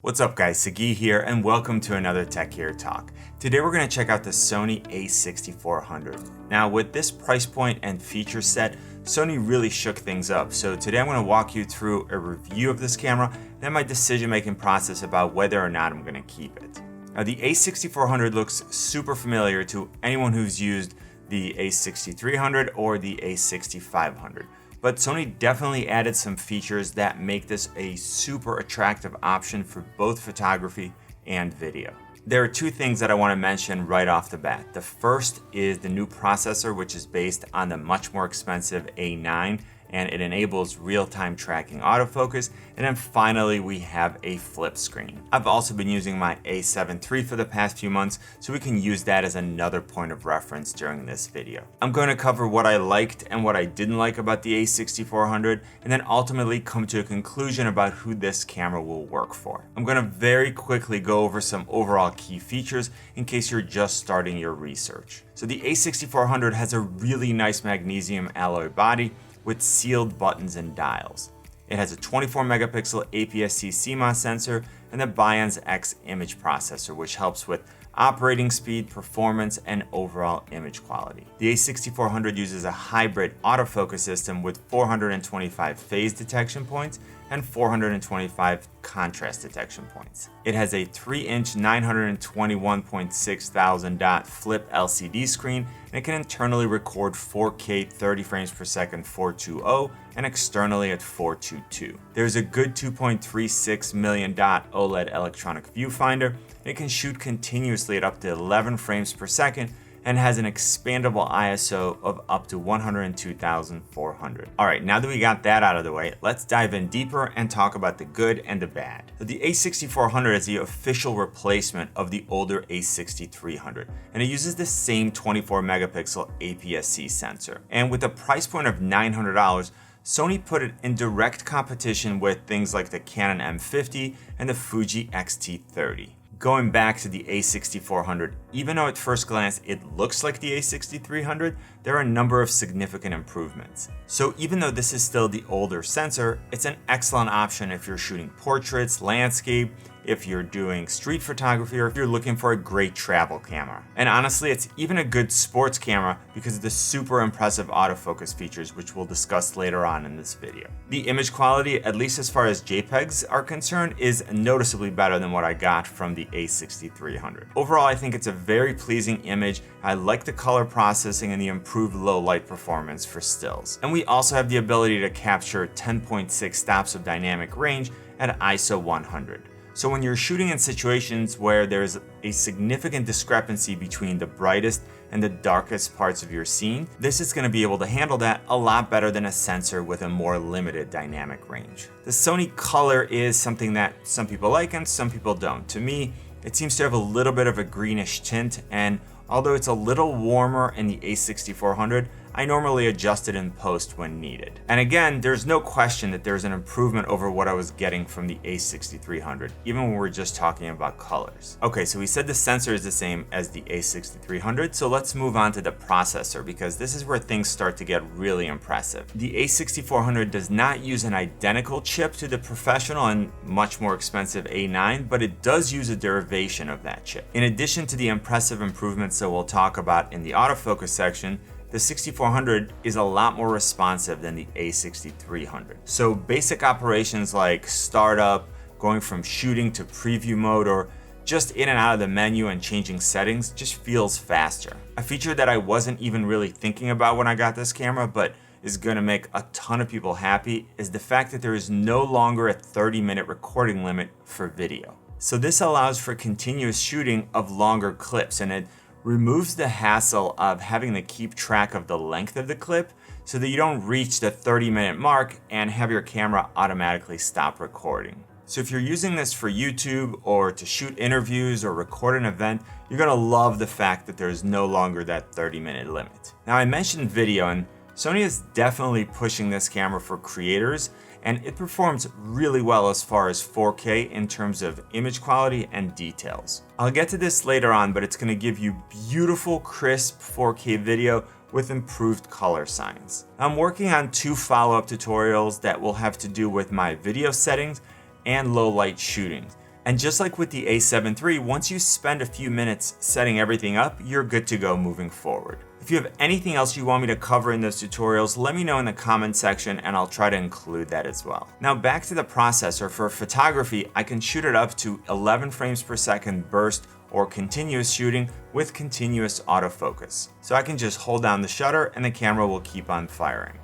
What's up guys, Sagi here and welcome to another Tech Gear Talk. Today we're going to check out the Sony A6400. Now with this price point and feature set, Sony really shook things up. So today I'm going to walk you through a review of this camera and my decision making process about whether or not I'm going to keep it. Now the A6400 looks super familiar to anyone who's used the A6300 or the A6500. But Sony definitely added some features that make this a super attractive option for both photography and video. There are two things that I want to mention right off the bat. The first is the new processor, which is based on the much more expensive A9, and it enables real-time tracking autofocus. And then finally, we have a flip screen. I've also been using my A7 III for the past few months, so we can use that as another point of reference during this video. I'm going to cover what I liked and what I didn't like about the A6400, and then ultimately come to a conclusion about who this camera will work for. I'm going to very quickly go over some overall key features in case you're just starting your research. So the A6400 has a really nice magnesium alloy body with sealed buttons and dials. It has a 24 megapixel APS-C CMOS sensor and the Bionz X image processor, which helps with operating speed, performance, and overall image quality. The A6400 uses a hybrid autofocus system with 425 phase detection points and 425 contrast detection points. It has a 3-inch 921.6 thousand dot flip LCD screen, and it can internally record 4K 30 frames per second 420 and externally at 422. There's a good 2.36 million dot OLED electronic viewfinder, and it can shoot continuously at up to 11 frames per second and has an expandable ISO of up to 102,400. Alright, now that we got that out of the way, let's dive in deeper and talk about the good and the bad. So the A6400 is the official replacement of the older A6300, and it uses the same 24 megapixel APS-C sensor. And with a price point of $900, Sony put it in direct competition with things like the Canon M50 and the Fuji X-T30. Going back to the A6400, even though at first glance it looks like the A6300, there are a number of significant improvements. So even though this is still the older sensor, it's an excellent option if you're shooting portraits, landscape, if you're doing street photography, or if you're looking for a great travel camera. And honestly, it's even a good sports camera because of the super impressive autofocus features, which we'll discuss later on in this video. The image quality, at least as far as JPEGs are concerned, is noticeably better than what I got from the A6300. Overall, I think it's a very pleasing image. I like the color processing and the improved low light performance for stills. And we also have the ability to capture 10.6 stops of dynamic range at ISO 100. So when you're shooting in situations where there's a significant discrepancy between the brightest and the darkest parts of your scene, this is going to be able to handle that a lot better than a sensor with a more limited dynamic range. The Sony color is something that some people like and some people don't. To me, it seems to have a little bit of a greenish tint, and although it's a little warmer in the A6400, I normally adjust it in post when needed. And again, there's no question that there's an improvement over what I was getting from the A6300, even when we're just talking about colors. Okay, so we said the sensor is the same as the A6300, so let's move on to the processor, because this is where things start to get really impressive. The A6400 does not use an identical chip to the professional and much more expensive A9, but it does use a derivation of that chip. In addition to the impressive improvements that we'll talk about in the autofocus section, the 6400 is a lot more responsive than the A6300. So basic operations like startup, going from shooting to preview mode, or just in and out of the menu and changing settings just feels faster. A feature that I wasn't even really thinking about when I got this camera, but is gonna make a ton of people happy, is the fact that there is no longer a 30-minute recording limit for video. So this allows for continuous shooting of longer clips, and it removes the hassle of having to keep track of the length of the clip so that you don't reach the 30-minute mark and have your camera automatically stop recording. So if you're using this for YouTube or to shoot interviews or record an event, you're gonna love the fact that there's no longer that 30-minute limit. Now I mentioned video, and Sony is definitely pushing this camera for creators, and it performs really well as far as 4K in terms of image quality and details. I'll get to this later on, but it's going to give you beautiful, crisp 4K video with improved color signs. I'm working on 2 follow-up tutorials that will have to do with my video settings and low light shooting. And just like with the A7 III, once you spend a few minutes setting everything up, you're good to go moving forward. If you have anything else you want me to cover in those tutorials, let me know in the comment section and I'll try to include that as well. Now back to the processor. For photography, I can shoot it up to 11 frames per second burst or continuous shooting with continuous autofocus. So I can just hold down the shutter and the camera will keep on firing.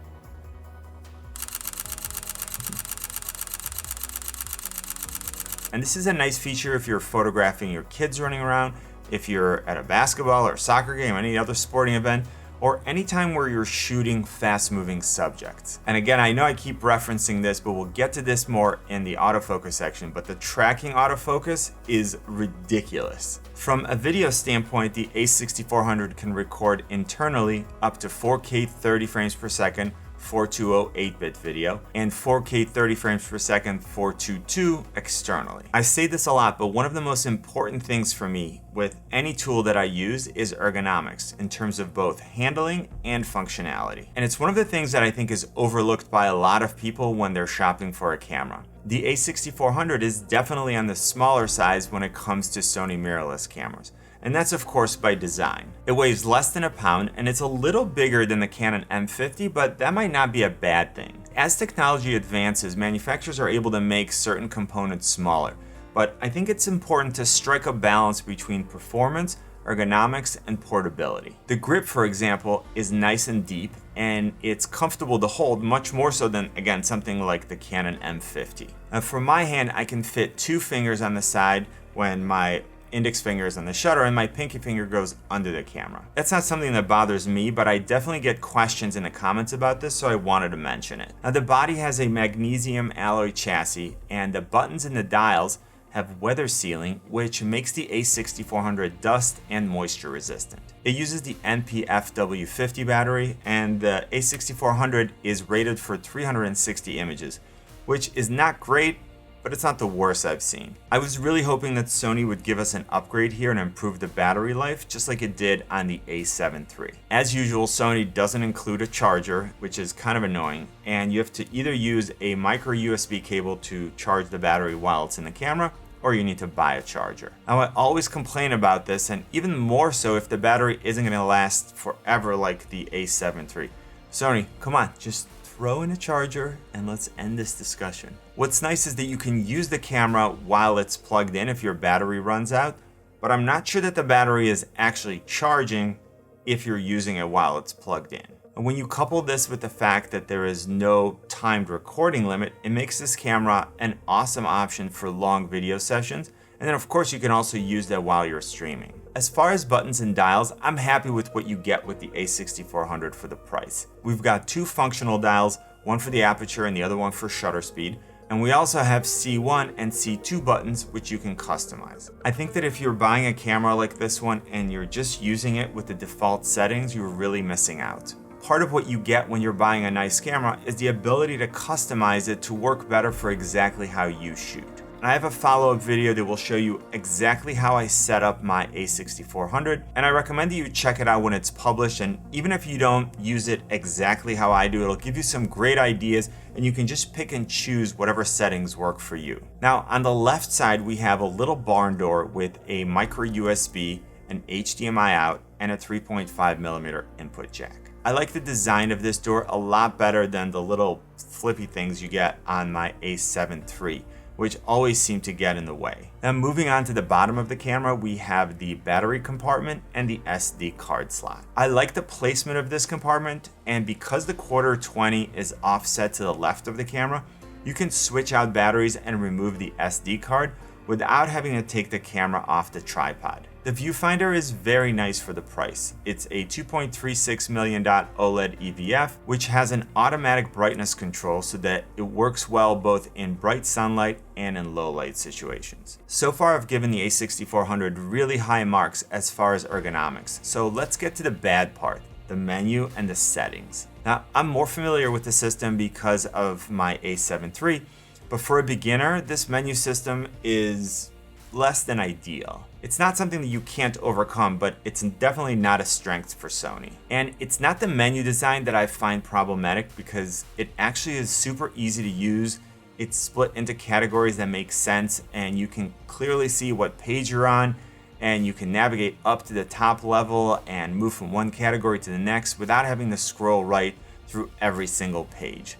And this is a nice feature if you're photographing your kids running around, if you're at a basketball or soccer game, any other sporting event, or anytime where you're shooting fast-moving subjects. And again, I know I keep referencing this, but we'll get to this more in the autofocus section, but the tracking autofocus is ridiculous. From a video standpoint, the A6400 can record internally up to 4K 30 frames per second, 420 8-bit video, and 4K 30 frames per second 422 externally. I say this a lot, but one of the most important things for me with any tool that I use is ergonomics in terms of both handling and functionality. And it's one of the things that I think is overlooked by a lot of people when they're shopping for a camera. The A6400 is definitely on the smaller size when it comes to Sony mirrorless cameras. And that's of course by design. It weighs less than a pound and it's a little bigger than the Canon M50, but that might not be a bad thing. As technology advances, manufacturers are able to make certain components smaller, but I think it's important to strike a balance between performance, ergonomics, and portability. The grip, for example, is nice and deep and it's comfortable to hold, much more so than, again, something like the Canon M50. Now, for my hand, I can fit 2 fingers on the side when my index finger is on the shutter and my pinky finger goes under the camera. That's not something that bothers me, but I definitely get questions in the comments about this, so I wanted to mention it. Now the body has a magnesium alloy chassis and the buttons and the dials have weather sealing, which makes the A6400 dust and moisture resistant. It uses the NP-FW50 battery and the A6400 is rated for 360 images, which is not great, but it's not the worst I've seen. I was really hoping that Sony would give us an upgrade here and improve the battery life, just like it did on the A7 III. As usual, Sony doesn't include a charger, which is kind of annoying, and you have to either use a micro USB cable to charge the battery while it's in the camera, or you need to buy a charger. Now I always complain about this, and even more so if the battery isn't gonna last forever like the A7 III. Sony, come on, just throw in a charger and let's end this discussion. What's nice is that you can use the camera while it's plugged in if your battery runs out, but I'm not sure that the battery is actually charging if you're using it while it's plugged in. And when you couple this with the fact that there is no timed recording limit, it makes this camera an awesome option for long video sessions. And then of course you can also use that while you're streaming. As far as buttons and dials, I'm happy with what you get with the A6400 for the price. We've got 2 functional dials, one for the aperture and the other one for shutter speed. And we also have C1 and C2 buttons, which you can customize. I think that if you're buying a camera like this one and you're just using it with the default settings, you're really missing out. Part of what you get when you're buying a nice camera is the ability to customize it to work better for exactly how you shoot. And I have a follow-up video that will show you exactly how I set up my A6400, and I recommend that you check it out when it's published, and even if you don't use it exactly how I do, it'll give you some great ideas and you can just pick and choose whatever settings work for you. Now on the left side we have a little barn door with a micro USB, an HDMI out, and a 3.5mm input jack. I like the design of this door a lot better than the little flippy things you get on my A7 III, which always seem to get in the way. Now moving on to the bottom of the camera, we have the battery compartment and the SD card slot. I like the placement of this compartment, and because the quarter 20 is offset to the left of the camera, you can switch out batteries and remove the SD card without having to take the camera off the tripod. The viewfinder is very nice for the price. It's a 2.36 million dot OLED EVF, which has an automatic brightness control so that it works well both in bright sunlight and in low light situations. So far I've given the A6400 really high marks as far as ergonomics, so let's get to the bad part, the menu and the settings. Now I'm more familiar with the system because of my A7 III, but for a beginner, this menu system is less than ideal. It's not something that you can't overcome, but it's definitely not a strength for Sony. And it's not the menu design that I find problematic, because it actually is super easy to use It's split into categories that make sense, and you can clearly see what page you're on, and you can navigate up to the top level and move from one category to the next without having to scroll right through every single page.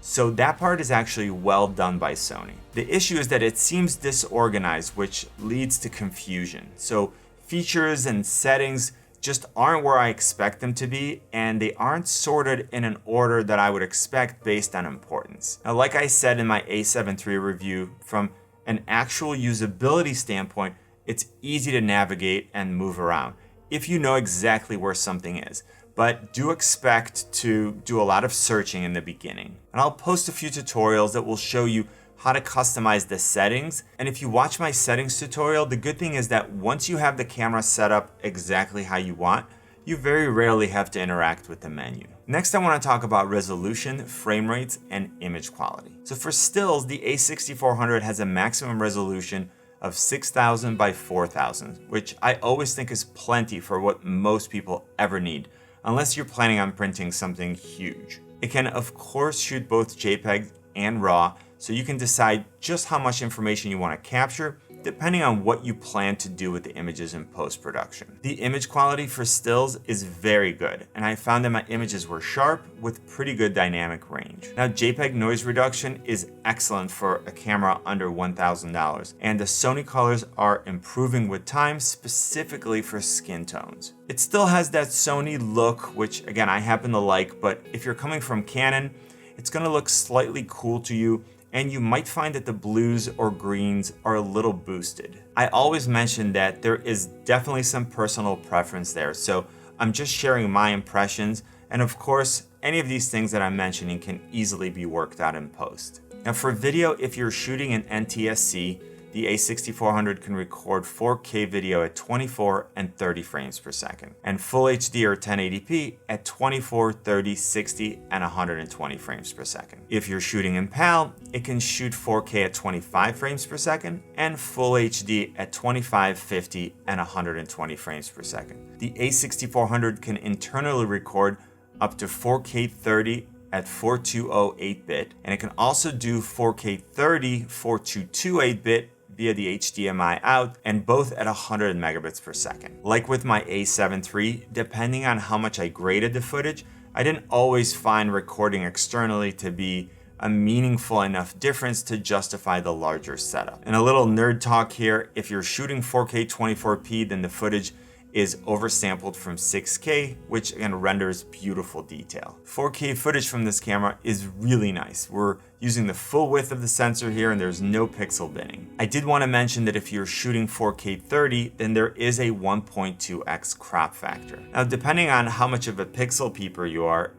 So that part is actually well done by Sony. The issue is that it seems disorganized, which leads to confusion. So features and settings just aren't where I expect them to be, and they aren't sorted in an order that I would expect based on importance. Now, like I said in my A7 III review, from an actual usability standpoint, it's easy to navigate and move around if you know exactly where something is. But do expect to do a lot of searching in the beginning. And I'll post a few tutorials that will show you how to customize the settings. And if you watch my settings tutorial, the good thing is that once you have the camera set up exactly how you want, you very rarely have to interact with the menu. Next, I want to talk about resolution, frame rates, and image quality. So for stills, the A6400 has a maximum resolution of 6,000 by 4,000, which I always think is plenty for what most people ever need, unless you're planning on printing something huge. It can of course shoot both JPEG and RAW, so you can decide just how much information you want to capture depending on what you plan to do with the images in post-production. The image quality for stills is very good, and I found that my images were sharp with pretty good dynamic range. Now, JPEG noise reduction is excellent for a camera under $1,000, and the Sony colors are improving with time, specifically for skin tones. It still has that Sony look, which again I happen to like, but if you're coming from Canon, it's going to look slightly cool to you, and you might find that the blues or greens are a little boosted. I always mention that there is definitely some personal preference there, so I'm just sharing my impressions, and of course, any of these things that I'm mentioning can easily be worked out in post. Now for video, if you're shooting an NTSC, the A6400 can record 4K video at 24 and 30 frames per second, and Full HD or 1080p at 24, 30, 60, and 120 frames per second. If you're shooting in PAL, it can shoot 4K at 25 frames per second, and Full HD at 25, 50, and 120 frames per second. The A6400 can internally record up to 4K 30 at 4208 bit, and it can also do 4K 30, 4228 bit via the HDMI out, and both at 100 megabits per second. Like with my A7 III, depending on how much I graded the footage, I didn't always find recording externally to be a meaningful enough difference to justify the larger setup. And a little nerd talk here, if you're shooting 4K 24p, then the footage is oversampled from 6K, which again renders beautiful detail. 4K footage from this camera is really nice. We're using the full width of the sensor here, and there's no pixel binning. I did want to mention that if you're shooting 4K 30, then there is a 1.2x crop factor. Now, depending on how much of a pixel peeper you are,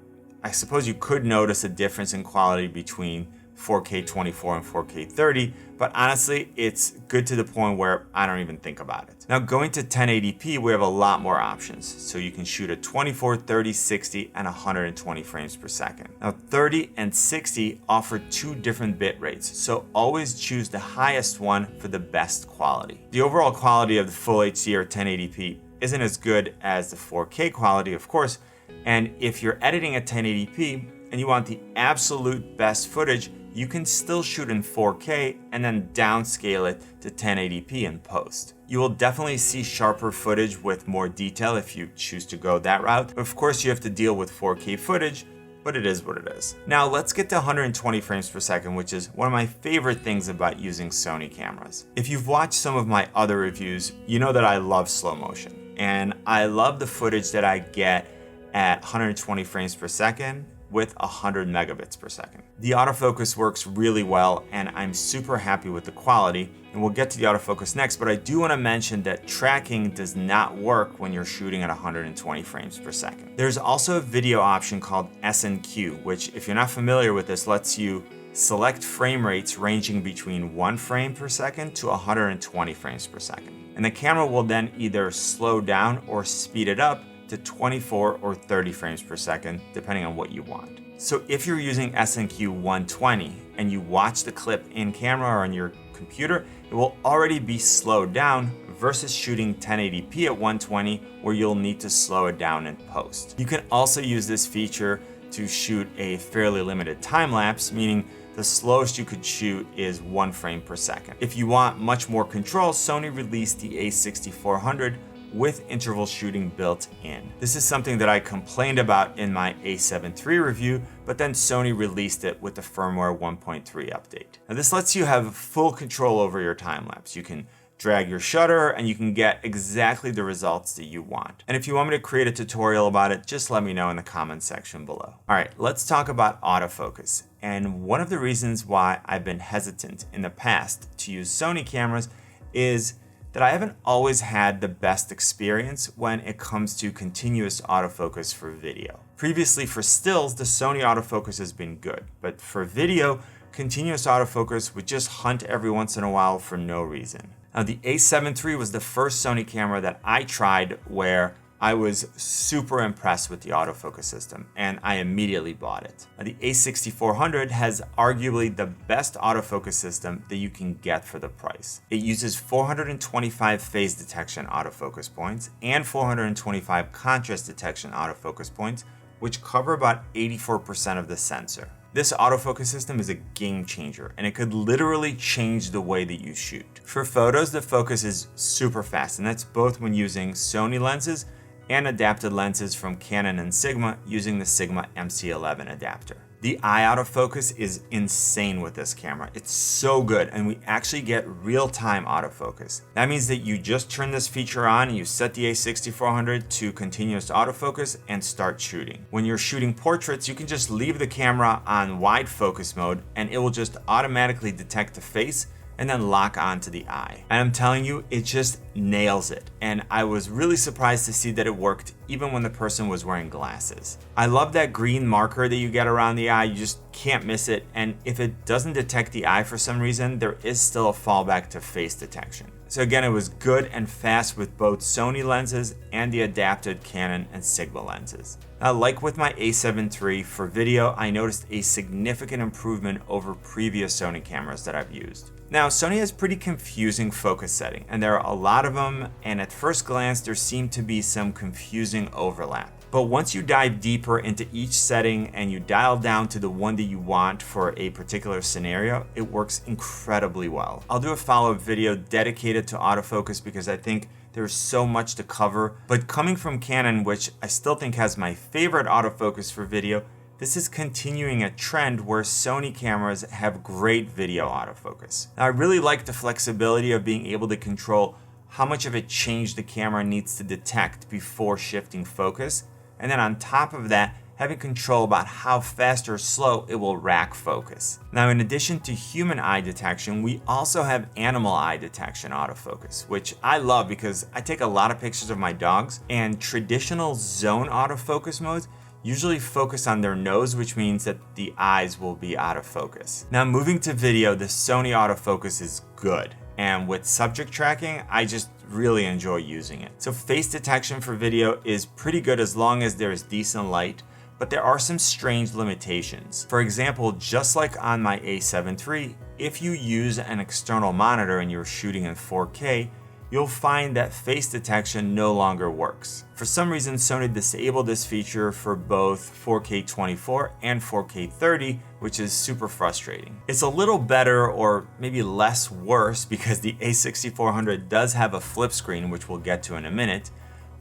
I suppose you could notice a difference in quality between 4K 24 and 4K 30, but honestly, it's good to the point where I don't even think about it. Now going to 1080p, we have a lot more options. So you can shoot at 24, 30, 60, and 120 frames per second. Now 30 and 60 offer two different bit rates, so always choose the highest one for the best quality. The overall quality of the Full HD or 1080p isn't as good as the 4K quality, of course, and if you're editing at 1080p and you want the absolute best footage, you can still shoot in 4K and then downscale it to 1080p in post. You will definitely see sharper footage with more detail if you choose to go that route. But of course, you have to deal with 4K footage, but it is what it is. Now let's get to 120 frames per second, which is one of my favorite things about using Sony cameras. If you've watched some of my other reviews, you know that I love slow motion, and I love the footage that I get at 120 frames per second with 100 megabits per second. The autofocus works really well, and I'm super happy with the quality, and we'll get to the autofocus next, but I do want to mention that tracking does not work when you're shooting at 120 frames per second. There's also a video option called SNQ, which, if you're not familiar with this, lets you select frame rates ranging between 1 frame per second to 120 frames per second. And the camera will then either slow down or speed it up to 24 or 30 frames per second, depending on what you want. So if you're using SNQ 120 and you watch the clip in camera or on your computer, it will already be slowed down versus shooting 1080p at 120, where you'll need to slow it down in post. You can also use this feature to shoot a fairly limited time lapse, meaning the slowest you could shoot is 1 frame per second. If you want much more control, Sony released the A6400 with interval shooting built in. This is something that I complained about in my A7 III review, but then Sony released it with the firmware 1.3 update. Now this lets you have full control over your time lapse. You can drag your shutter and you can get exactly the results that you want. And if you want me to create a tutorial about it, just let me know in the comments section below. All right, let's talk about autofocus. And one of the reasons why I've been hesitant in the past to use Sony cameras is that I haven't always had the best experience when it comes to continuous autofocus for video. Previously for stills, the Sony autofocus has been good, but for video, continuous autofocus would just hunt every once in a while for no reason. Now the A7 III was the first Sony camera that I tried where I was super impressed with the autofocus system and I immediately bought it. Now, the A6400 has arguably the best autofocus system that you can get for the price. It uses 425 phase detection autofocus points and 425 contrast detection autofocus points, which cover about 84% of the sensor. This autofocus system is a game changer and it could literally change the way that you shoot. For photos, the focus is super fast, and that's both when using Sony lenses and adapted lenses from Canon and Sigma using the Sigma MC11 adapter. The eye autofocus is insane with this camera. It's so good, and we actually get real-time autofocus. That means that you just turn this feature on and you set the A6400 to continuous autofocus and start shooting. When you're shooting portraits, you can just leave the camera on wide focus mode and it will just automatically detect the face and then lock onto the eye. And I'm telling you, it just nails it. And I was really surprised to see that it worked even when the person was wearing glasses. I love that green marker that you get around the eye. You just can't miss it. And if it doesn't detect the eye for some reason, there is still a fallback to face detection. So again, it was good and fast with both Sony lenses and the adapted Canon and Sigma lenses. Now, like with my A7 III, for video, I noticed a significant improvement over previous Sony cameras that I've used. Now, Sony has pretty confusing focus setting, and there are a lot of them, and at first glance, there seem to be some confusing overlap. But once you dive deeper into each setting and you dial down to the one that you want for a particular scenario, it works incredibly well. I'll do a follow-up video dedicated to autofocus because I think there's so much to cover. But coming from Canon, which I still think has my favorite autofocus for video, this is continuing a trend where Sony cameras have great video autofocus. Now, I really like the flexibility of being able to control how much of a change the camera needs to detect before shifting focus. And then on top of that, having control about how fast or slow it will rack focus. Now, in addition to human eye detection, we also have animal eye detection autofocus, which I love because I take a lot of pictures of my dogs, and traditional zone autofocus modes usually focus on their nose, which means that the eyes will be out of focus. Now, moving to video, the Sony autofocus is good. And with subject tracking, I just really enjoy using it. So face detection for video is pretty good as long as there is decent light, but there are some strange limitations. For example, just like on my A7 III, if you use an external monitor and you're shooting in 4K, you'll find that face detection no longer works. For some reason, Sony disabled this feature for both 4K 24 and 4K 30, which is super frustrating. It's a little better, or maybe less worse, because the A6400 does have a flip screen, which we'll get to in a minute.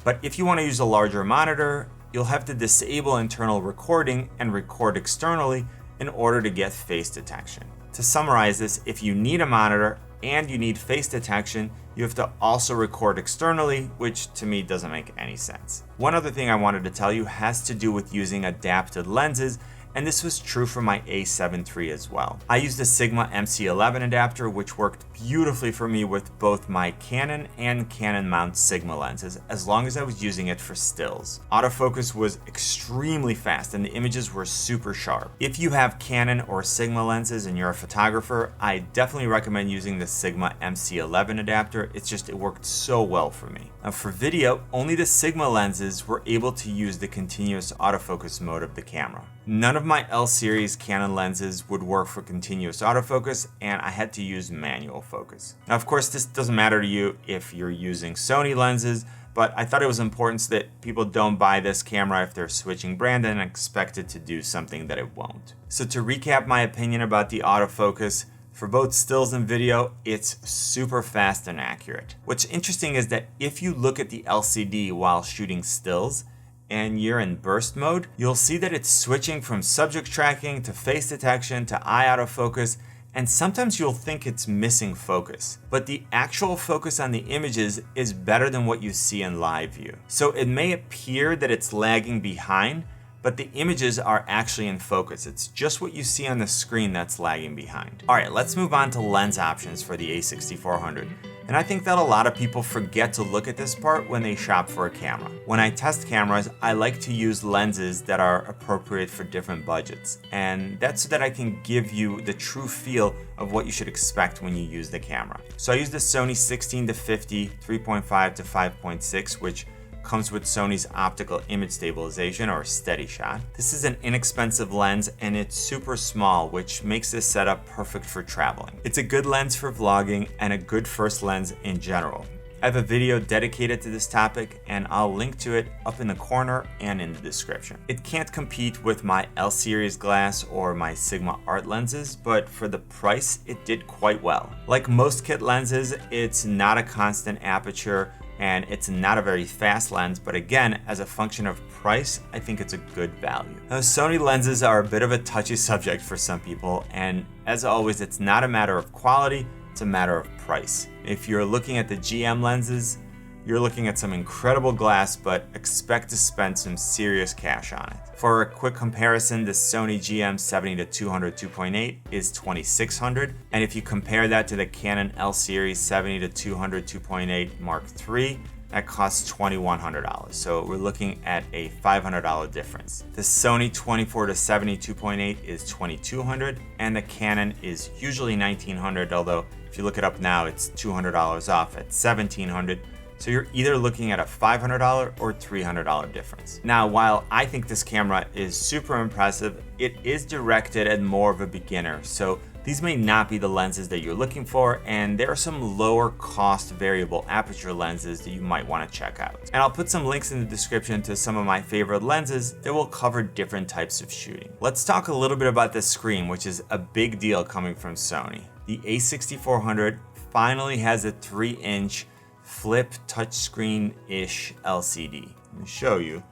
But if you want to use a larger monitor, you'll have to disable internal recording and record externally in order to get face detection. To summarize this, if you need a monitor and you need face detection, you have to also record externally, which to me doesn't make any sense. One other thing I wanted to tell you has to do with using adapted lenses, and this was true for my A7 III as well. I used a Sigma MC11 adapter, which worked beautifully for me with both my Canon and Canon mount Sigma lenses, as long as I was using it for stills. Autofocus was extremely fast and the images were super sharp. If you have Canon or Sigma lenses and you're a photographer, I definitely recommend using the Sigma MC11 adapter. It worked so well for me. Now for video, only the Sigma lenses were able to use the continuous autofocus mode of the camera. None of my L series Canon lenses would work for continuous autofocus, and I had to use manual focus. Now, of course, this doesn't matter to you if you're using Sony lenses, but I thought it was important so that people don't buy this camera if they're switching brand and expect it to do something that it won't. So to recap my opinion about the autofocus, for both stills and video, it's super fast and accurate. What's interesting is that if you look at the LCD while shooting stills, and you're in burst mode, you'll see that it's switching from subject tracking to face detection to eye autofocus, and sometimes you'll think it's missing focus. But the actual focus on the images is better than what you see in live view. So it may appear that it's lagging behind, but the images are actually in focus. It's just what you see on the screen that's lagging behind. All right, let's move on to lens options for the A6400. And I think that a lot of people forget to look at this part when they shop for a camera. When I test cameras, I like to use lenses that are appropriate for different budgets. And that's so that I can give you the true feel of what you should expect when you use the camera. So I use the Sony 16-50, 3.5 to 5.6, which comes with Sony's optical image stabilization or steady shot. This is an inexpensive lens and it's super small, which makes this setup perfect for traveling. It's a good lens for vlogging and a good first lens in general. I have a video dedicated to this topic and I'll link to it up in the corner and in the description. It can't compete with my L series glass or my Sigma art lenses, but for the price, it did quite well. Like most kit lenses, it's not a constant aperture and it's not a very fast lens, but again, as a function of price, I think it's a good value. Now, Sony lenses are a bit of a touchy subject for some people, and as always, it's not a matter of quality, it's a matter of price. If you're looking at the GM lenses, you're looking at some incredible glass, but expect to spend some serious cash on it. For a quick comparison, the Sony GM 70-200 2.8 is $2,600, and if you compare that to the Canon L series 70-200 2.8 Mark III, that costs $2,100. So we're looking at a $500 difference. The Sony 24-70 2.8 is $2,200, and the Canon is usually $1,900, although if you look it up now, it's $200 off at $1,700. So you're either looking at a $500 or $300 difference. Now, while I think this camera is super impressive, it is directed at more of a beginner. So these may not be the lenses that you're looking for, and there are some lower cost variable aperture lenses that you might want to check out. And I'll put some links in the description to some of my favorite lenses that will cover different types of shooting. Let's talk a little bit about the screen, which is a big deal coming from Sony. The A6400 finally has a 3-inch flip touchscreen-ish LCD. Let me show you.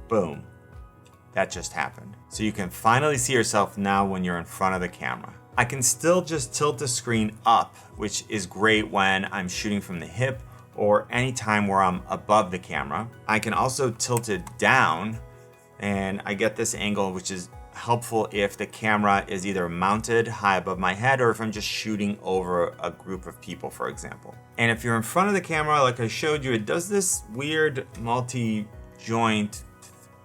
Boom. That just happened. So you can finally see yourself now when you're in front of the camera. I can still just tilt the screen up, which is great when I'm shooting from the hip or any time where I'm above the camera. I can also tilt it down and I get this angle, which is helpful if the camera is either mounted high above my head or if I'm just shooting over a group of people, for example. And if you're in front of the camera, like I showed you, it does this weird multi-joint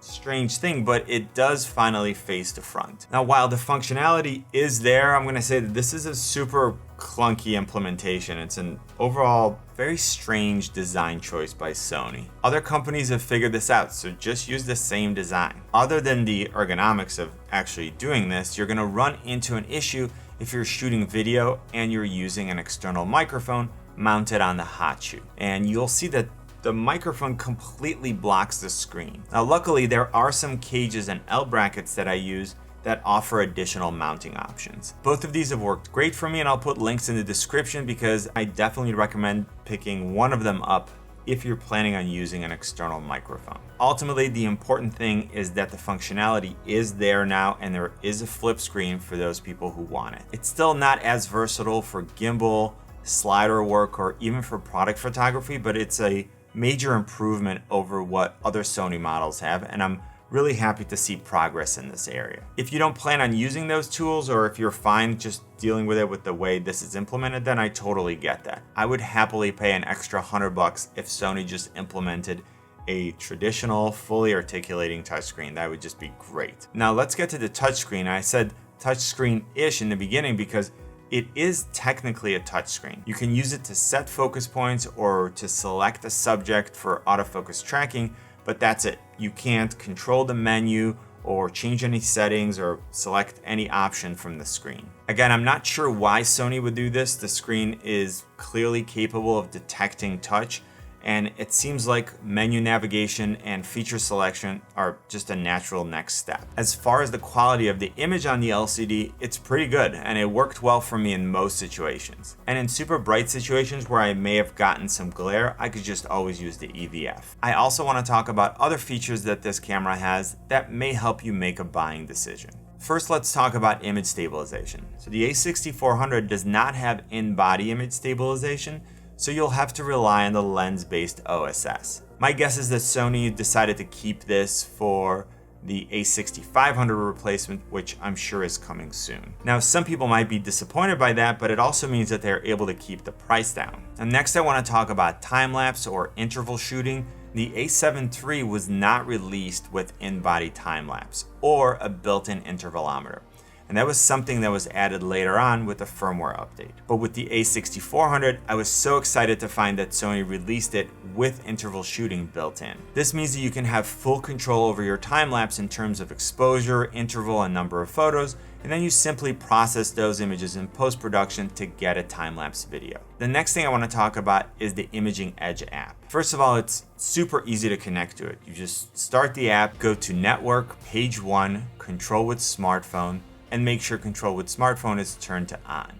strange thing, but it does finally face the front. Now, while the functionality is there, I'm gonna say that this is a super clunky implementation. It's an overall very strange design choice by Sony. Other companies have figured this out, so just use the same design. Other than the ergonomics of actually doing this, you're gonna run into an issue if you're shooting video and you're using an external microphone mounted on the hot shoe. And you'll see that the microphone completely blocks the screen. Now, luckily, there are some cages and L brackets that I use that offer additional mounting options. Both of these have worked great for me, and I'll put links in the description because I definitely recommend picking one of them up if you're planning on using an external microphone. Ultimately, the important thing is that the functionality is there now, and there is a flip screen for those people who want it. It's still not as versatile for gimbal, slider work, or even for product photography, but it's a major improvement over what other Sony models have, and I'm really happy to see progress in this area. If you don't plan on using those tools, or if you're fine just dealing with it with the way this is implemented, then I totally get that. I would happily pay an extra $100 if Sony just implemented a traditional, fully articulating touchscreen. That would just be great. Now let's get to the touchscreen. I said touchscreen-ish in the beginning because it is technically a touchscreen. You can use it to set focus points or to select a subject for autofocus tracking, but that's it. You can't control the menu or change any settings or select any option from the screen. Again, I'm not sure why Sony would do this. The screen is clearly capable of detecting touch, and it seems like menu navigation and feature selection are just a natural next step. As far as the quality of the image on the LCD, it's pretty good, and it worked well for me in most situations. And in super bright situations where I may have gotten some glare, I could just always use the EVF. I also want to talk about other features that this camera has that may help you make a buying decision. First, let's talk about image stabilization. So the A6400 does not have in-body image stabilization, so you'll have to rely on the lens-based OSS. My guess is that Sony decided to keep this for the A6500 replacement, which I'm sure is coming soon. Now, some people might be disappointed by that, but it also means that they're able to keep the price down. And next, I want to talk about time-lapse or interval shooting. The A7 III was not released with in-body time-lapse or a built-in intervalometer. And that was something that was added later on with the firmware update. But with the A6400, I was so excited to find that Sony released it with interval shooting built in. This means that you can have full control over your time-lapse in terms of exposure, interval, and number of photos, and then you simply process those images in post-production to get a time-lapse video. The next thing I want to talk about is the Imaging Edge app. First of all, it's super easy to connect to it. You just start the app, go to Network, Page 1, Control with Smartphone, and make sure Control with Smartphone is turned to on.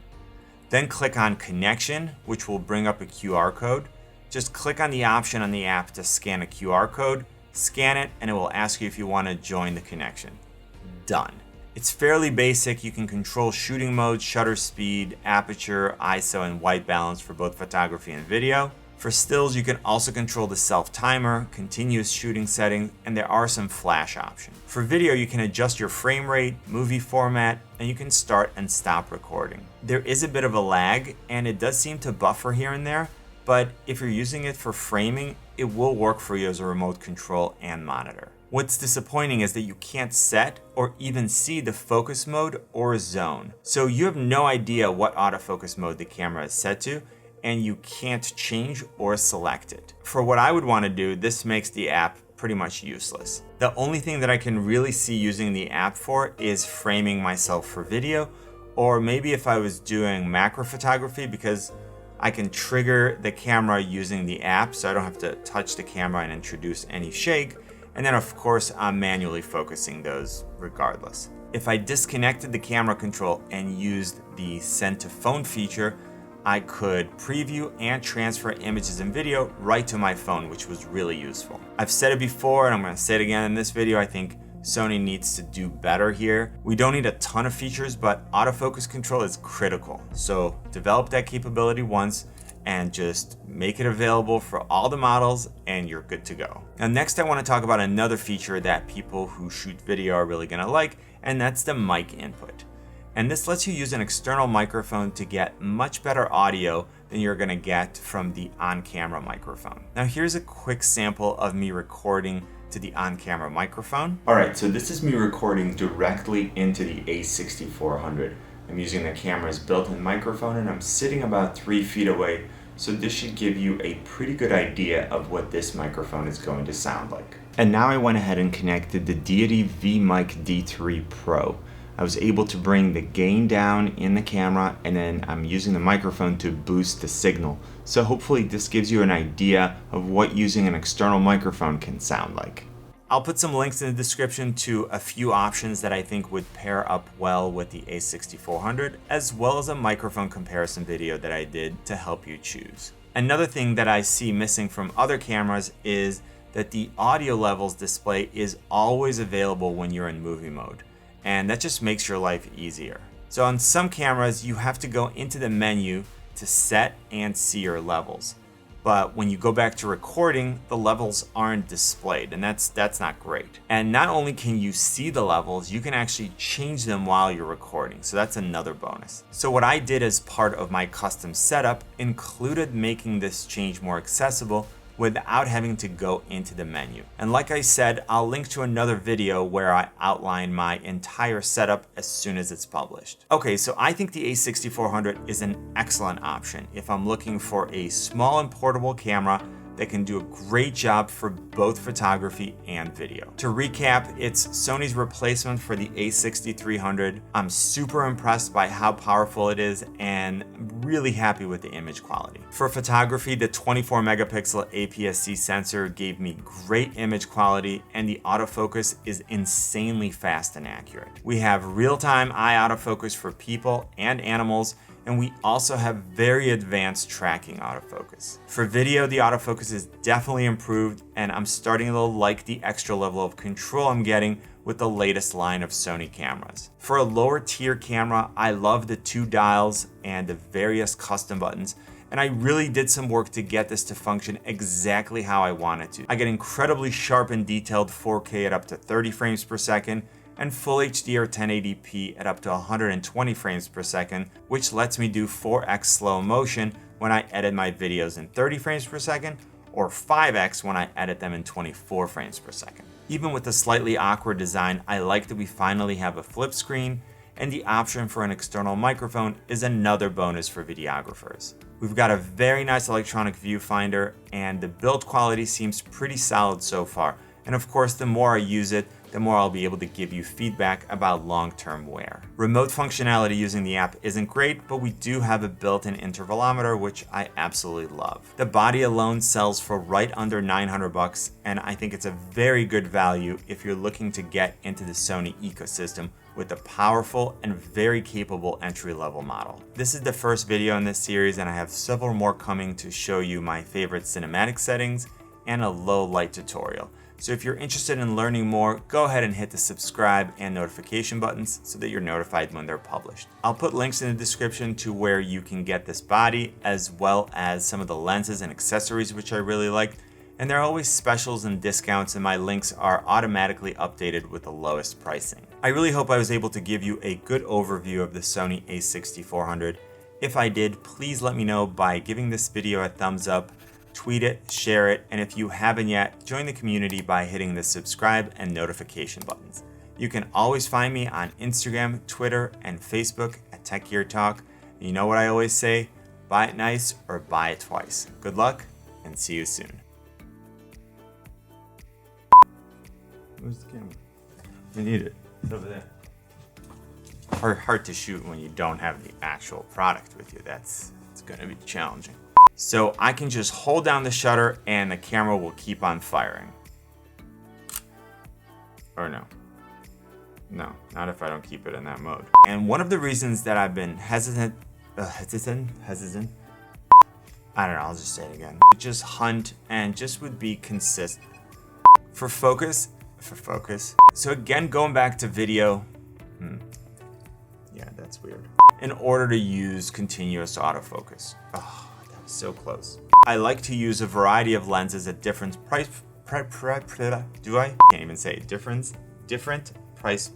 Then click on Connection, which will bring up a QR code. Just click on the option on the app to scan a QR code, scan it, and it will ask you if you want to join the connection. Done. It's fairly basic. You can control shooting mode, shutter speed, aperture, ISO, and white balance for both photography and video. For stills, you can also control the self-timer, continuous shooting settings, and there are some flash options. For video, you can adjust your frame rate, movie format, and you can start and stop recording. There is a bit of a lag, and it does seem to buffer here and there, but if you're using it for framing, it will work for you as a remote control and monitor. What's disappointing is that you can't set or even see the focus mode or zone. So you have no idea what autofocus mode the camera is set to, and you can't change or select it. For what I would want to do, this makes the app pretty much useless. The only thing that I can really see using the app for is framing myself for video, or maybe if I was doing macro photography, because I can trigger the camera using the app so I don't have to touch the camera and introduce any shake. And then of course, I'm manually focusing those regardless. If I disconnected the camera control and used the send to phone feature, I could preview and transfer images and video right to my phone, which was really useful. I've said it before, and I'm going to say it again in this video. I think Sony needs to do better here. We don't need a ton of features, but autofocus control is critical. So develop that capability once and just make it available for all the models, and you're good to go. Now, next I want to talk about another feature that people who shoot video are really going to like, and that's the mic input. And this lets you use an external microphone to get much better audio than you're going to get from the on-camera microphone. Now here's a quick sample of me recording to the on-camera microphone. Alright, so this is me recording directly into the A6400. I'm using the camera's built-in microphone, and I'm sitting about 3 feet away, so this should give you a pretty good idea of what this microphone is going to sound like. And now I went ahead and connected the Deity V-Mic D3 Pro. I was able to bring the gain down in the camera, and then I'm using the microphone to boost the signal. So hopefully this gives you an idea of what using an external microphone can sound like. I'll put some links in the description to a few options that I think would pair up well with the A6400, as well as a microphone comparison video that I did to help you choose. Another thing that I see missing from other cameras is that the audio levels display is always available when you're in movie mode. And that just makes your life easier. So on some cameras, you have to go into the menu to set and see your levels. But when you go back to recording, the levels aren't displayed, and that's not great. And not only can you see the levels, you can actually change them while you're recording. So that's another bonus. So what I did as part of my custom setup included making this change more accessible without having to go into the menu. And like I said, I'll link to another video where I outline my entire setup as soon as it's published. Okay, so I think the A6400 is an excellent option if I'm looking for a small and portable camera that can do a great job for both photography and video. To recap, it's Sony's replacement for the A6300. I'm super impressed by how powerful it is and really happy with the image quality. For photography, the 24 megapixel APS-C sensor gave me great image quality, and the autofocus is insanely fast and accurate. We have real-time eye autofocus for people and animals, and we also have very advanced tracking autofocus. For video, the autofocus is definitely improved, and I'm starting to like the extra level of control I'm getting with the latest line of Sony cameras. For a lower tier camera, I love the 2 dials and the various custom buttons, and I really did some work to get this to function exactly how I want it to. I get incredibly sharp and detailed 4K at up to 30 frames per second, and Full HD or 1080p at up to 120 frames per second, which lets me do 4x slow motion when I edit my videos in 30 frames per second, or 5x when I edit them in 24 frames per second. Even with the slightly awkward design, I like that we finally have a flip screen, and the option for an external microphone is another bonus for videographers. We've got a very nice electronic viewfinder, and the build quality seems pretty solid so far. And of course, the more I use it, the more I'll be able to give you feedback about long-term wear. Remote functionality using the app isn't great, but we do have a built-in intervalometer, which I absolutely love. The body alone sells for right under $900, and I think it's a very good value if you're looking to get into the Sony ecosystem with a powerful and very capable entry-level model. This is the first video in this series, and I have several more coming to show you my favorite cinematic settings and a low light tutorial. So if you're interested in learning more, go ahead and hit the subscribe and notification buttons so that you're notified when they're published. I'll put links in the description to where you can get this body, as well as some of the lenses and accessories which I really like. And there are always specials and discounts, and my links are automatically updated with the lowest pricing. I really hope I was able to give you a good overview of the Sony A6400. If I did, please let me know by giving this video a thumbs up, tweet it, share it, and if you haven't yet, join the community by hitting the subscribe and notification buttons. You can always find me on Instagram, Twitter, and Facebook at Tech Gear Talk. You know what I always say, buy it nice or buy it twice. Good luck, and see you soon. Where's the camera? I need it. It's over there. Hard to shoot when you don't have the actual product with you. It's gonna be challenging. So I can just hold down the shutter and the camera will keep on firing. Or no. No, not if I don't keep it in that mode. And one of the reasons that I've been hesitant, I don't know, I'll just say it again. Just hunt and just would be consistent. For focus. So again, going back to video. Yeah, that's weird. In order to use continuous autofocus. Oh, that was so close. I like to use a variety of lenses at different price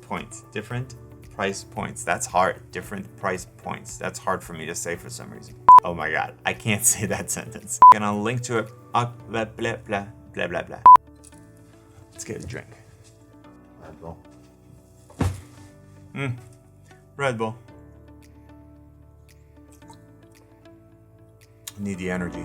points. That's hard. Different price points. That's hard for me to say for some reason. Oh my god, I can't say that sentence. And I'll link to it. Blah blah blah blah blah blah. Let's get a drink. Red Bull. Red Bull. I need the energy.